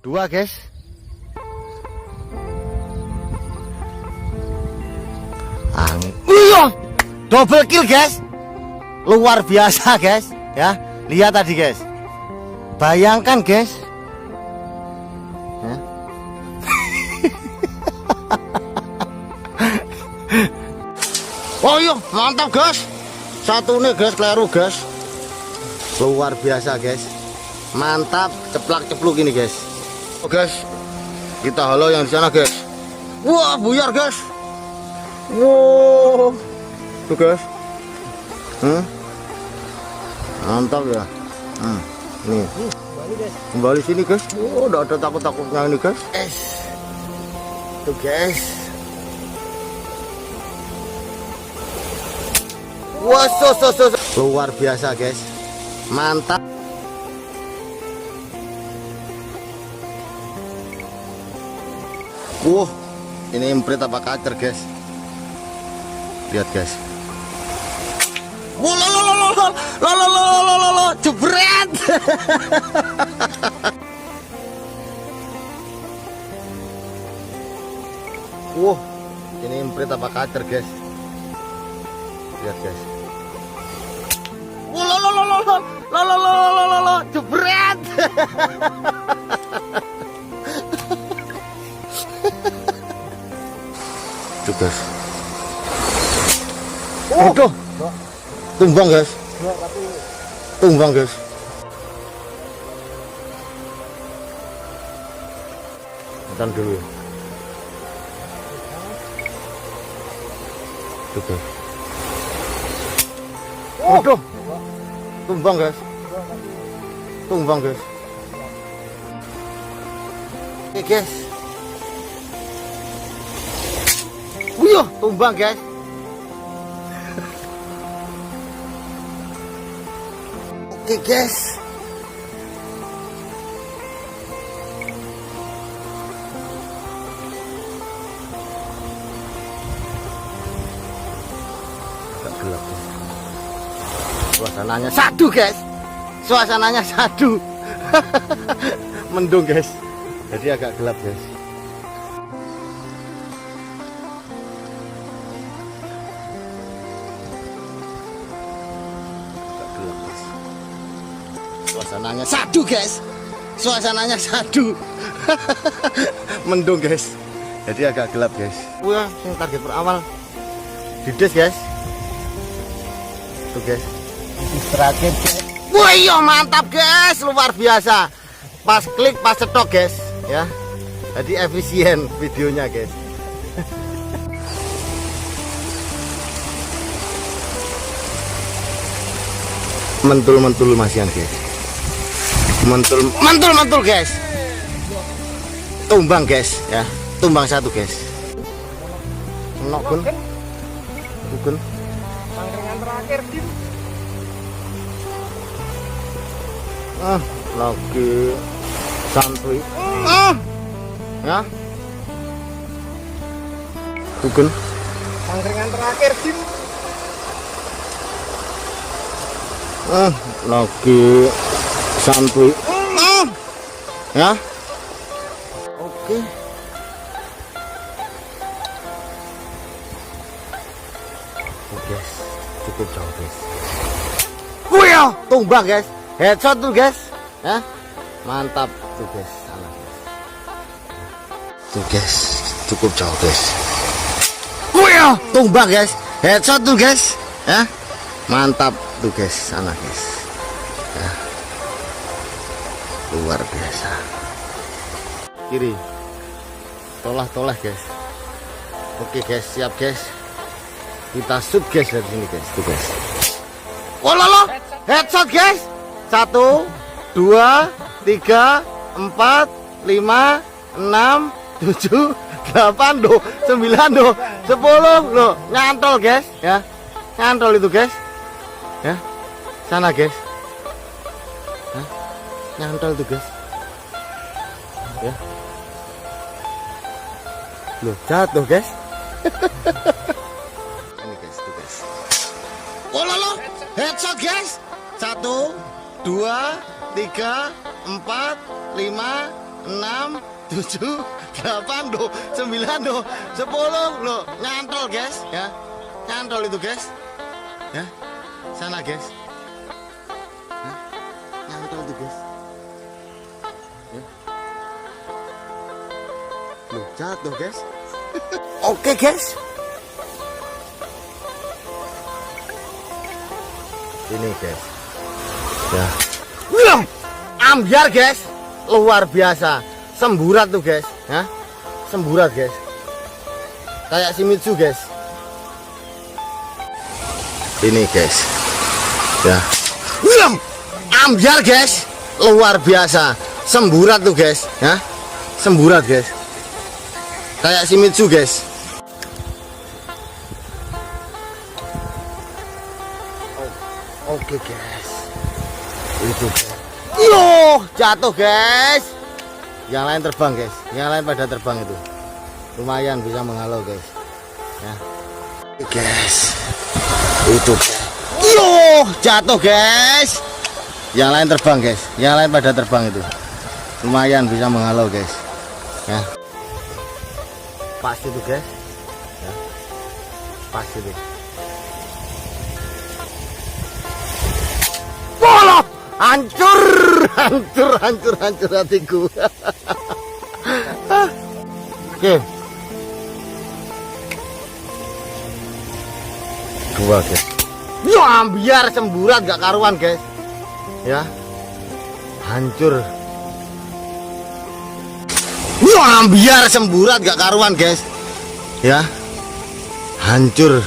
2 guys. Double kill guys. Luar biasa guys. Ya, lihat tadi guys. Bayangkan guys. Ya. Oh iya, mantap guys. Satu nih guys, kleru guys. Luar biasa guys. Mantap, ceplak-cepluk ini guys. Oh guys, kita halo yang di sana guys. Wah, buyar guys. Wow, tuh guys. Mantap ya. Nih, kembali sini guys. Oh, udah ada takut-takutnya ini guys. Tuh guys. Wah, luar biasa guys. Mantap. Ini imprit apa kacer guys? Lihat guys. Jebret. Ini imprit apa kacer guys? Lihat guys. Jebret. Tuh guys. Aduh. Tumbang guys. Tumbang guys. Tahan dulu. Tuh guys. Aduh. Tumbang guys. Tumbang guys. Oke guys. Wih, tumbang guys. Oke guys. Agak gelap guys. Suasananya sadu guys. Suasananya sadu. Mendung guys. Jadi agak gelap guys. Suasananya sadu guys. Suasananya sadu. Mendung guys. Jadi agak gelap guys. Wah, yang target berawal dides guys. Tuh guys. Terakhir guys. Wah, iya mantap guys, luar biasa. Pas klik pas cetok guys, ya. Jadi efisien videonya guys. Mentul masian guys. Mentul guys. Tumbang guys ya. Tumbang satu guys. Nokun. Bukan. Pangkringan terakhir Dim. Lagi santuy. Ya. Bukan. Pangkringan terakhir Dim. Lagi santuy. Ya. Oke. Guys, cukup jauh guys. Wih, tumbang guys. Headshot tuh guys. Ya. Mantap tuh guys. Salah guys. Tuh guys, cukup jauh guys. Wih, tumbang guys. Headshot tuh guys. Ya. Mantap tuh guys, sana guys. Ya. Luar biasa. Kiri. Tolah guys. Oke guys, siap guys. Kita shoot guys dari sini guys. Tuh guys. Oh lolo, headshot guys. 1, 2, 3, 4, 5, 6, 7, 8 doh, 9 doh, 10 loh. Nyantol guys, ya. Nyantol itu guys. Ya. Sana guys. Hah? Nyantol tuh guys. Ya. Loh, jatuh guys. Ini guys, tuh guys. Oh lolo, headshot guys. 1, 2, 3, 4, 5, 6, 7, 8 do, 9 do, 10 loh, nyantol guys ya. Nyantol itu guys. Ya. Sana guys. Ya. Nyantol itu guys. Ya. Loh, jatuh guys. Oke guys. Ini guys. Ya. Ambiar guys. Luar biasa. Semburat tuh guys, ya. Semburat guys. Kayak Shimizu guys. Ini guys. Ya. Ambiar guys. Luar biasa. Semburat tuh guys, ya. Semburat guys. Kayak Shimizu guys. Oke guys. Itu guys. Yo, jatuh guys. Yang lain terbang guys. Yang lain pada terbang itu. Lumayan bisa menghalau guys. Ya. Guys. Itu guys. Yo, jatuh guys. Yang lain terbang guys. Yang lain pada terbang itu. Lumayan bisa menghalau guys. Ya. Pas itu guys. Ya. Pas itu. Bolok. Hancur hatiku. Oke. Dua guys. Yo, ambiar semburat gak karuan guys. Ya. Hancur. Yo, ambiar semburat gak karuan guys. Ya. Hancur.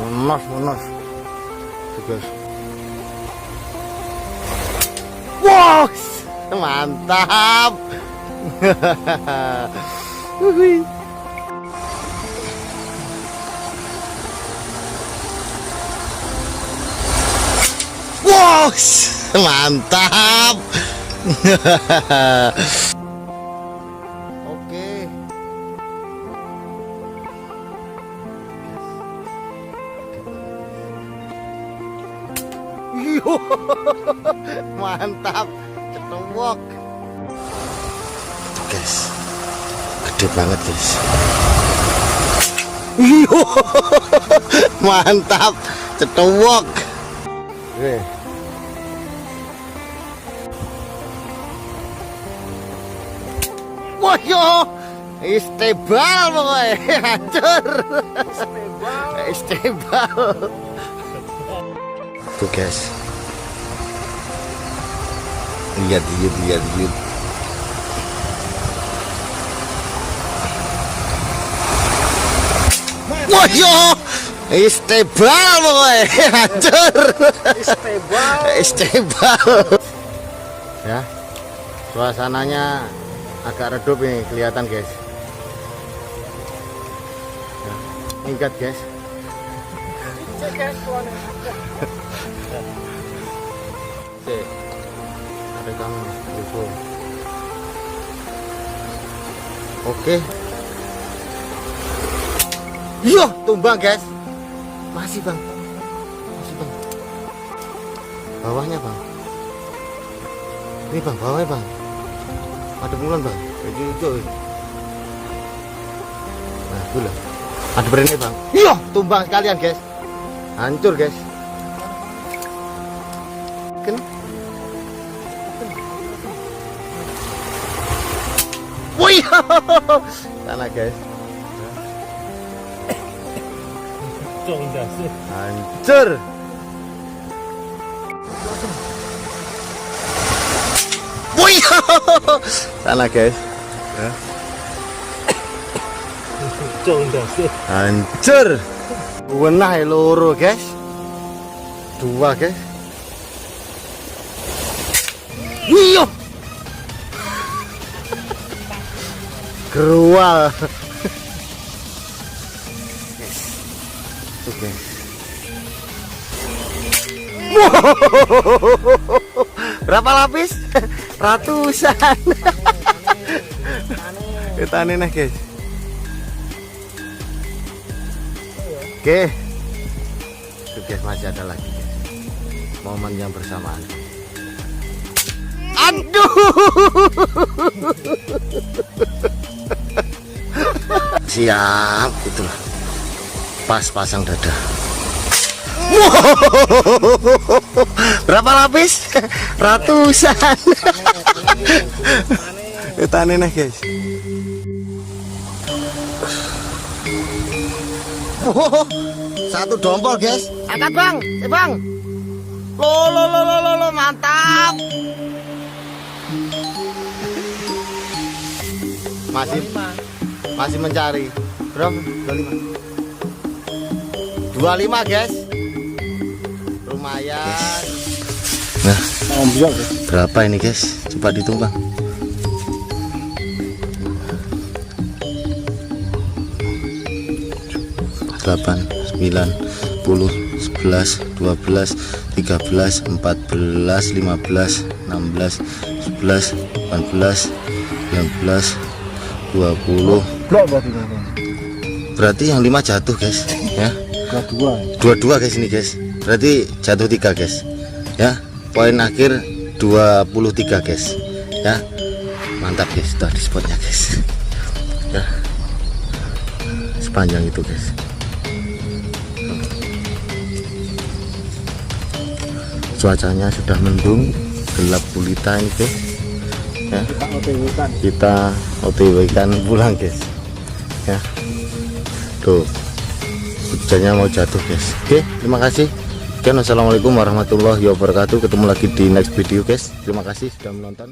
Monos. Tuh guys. Wow, mantap. Wow, mantap. Oke. Mantap, cetowok guys, gede banget guys. Mantap, cetowok. Oke. Wah yo, istebal pokoknya, hancur. Istebal. Tuh guys. Lihat. Wah yo, istebal pokoknya, hancur. Istebal. Ya, suasananya agak redup nih kelihatan guys. Ya, ingat guys. Rekam dulu. Oke. Yo, tumbang guys. Masih bang. Bawahnya bang. Ini bang, bawahnya bang. Ada bulan bang. Hijau. Nah, dulu. Ada berani bang. Yo, tumbang sekalian guys. Hancur guys. Kan? Wih, sana guys. Hancur. Wih, sana guys. Hancur. Wenah loro guys. Dua guys. Wih. Gerual. Oke. Berapa lapis? Ratusan. Kita nih guys. Oke. Tuh guys, masih ada lagi guys. Momen yang bersamaan. Aduh. Siap, itulah. Pas pasang dada. Berapa lapis? Ratusan. Tane nih guys. Satu dompol guys. Angkat bang, bang. Lo, mantap. Masih mencari. Berapa? 25 guys. Lumayan. Nah, berapa ini guys? Coba dihitung bang. Delapan, 9, 10, 11, 12, 13, 14, 15, 16, 17, 18, 19, 20. Berarti yang 5 jatuh guys, ya. Dua guys ini guys. Berarti jatuh 3 guys. Ya, poin akhir 23 guys. Ya. Mantap guys, sudah di spotnya guys. Ya. Sepanjang itu guys. Cuacanya sudah mendung, gelap gulita ini guys. Ya. Kita OTW kan pulang guys. Ya. Tuh. Hujannya mau jatuh guys. Oke, terima kasih. Assalamualaikum warahmatullahi wabarakatuh. Ketemu lagi di next video guys. Terima kasih sudah menonton.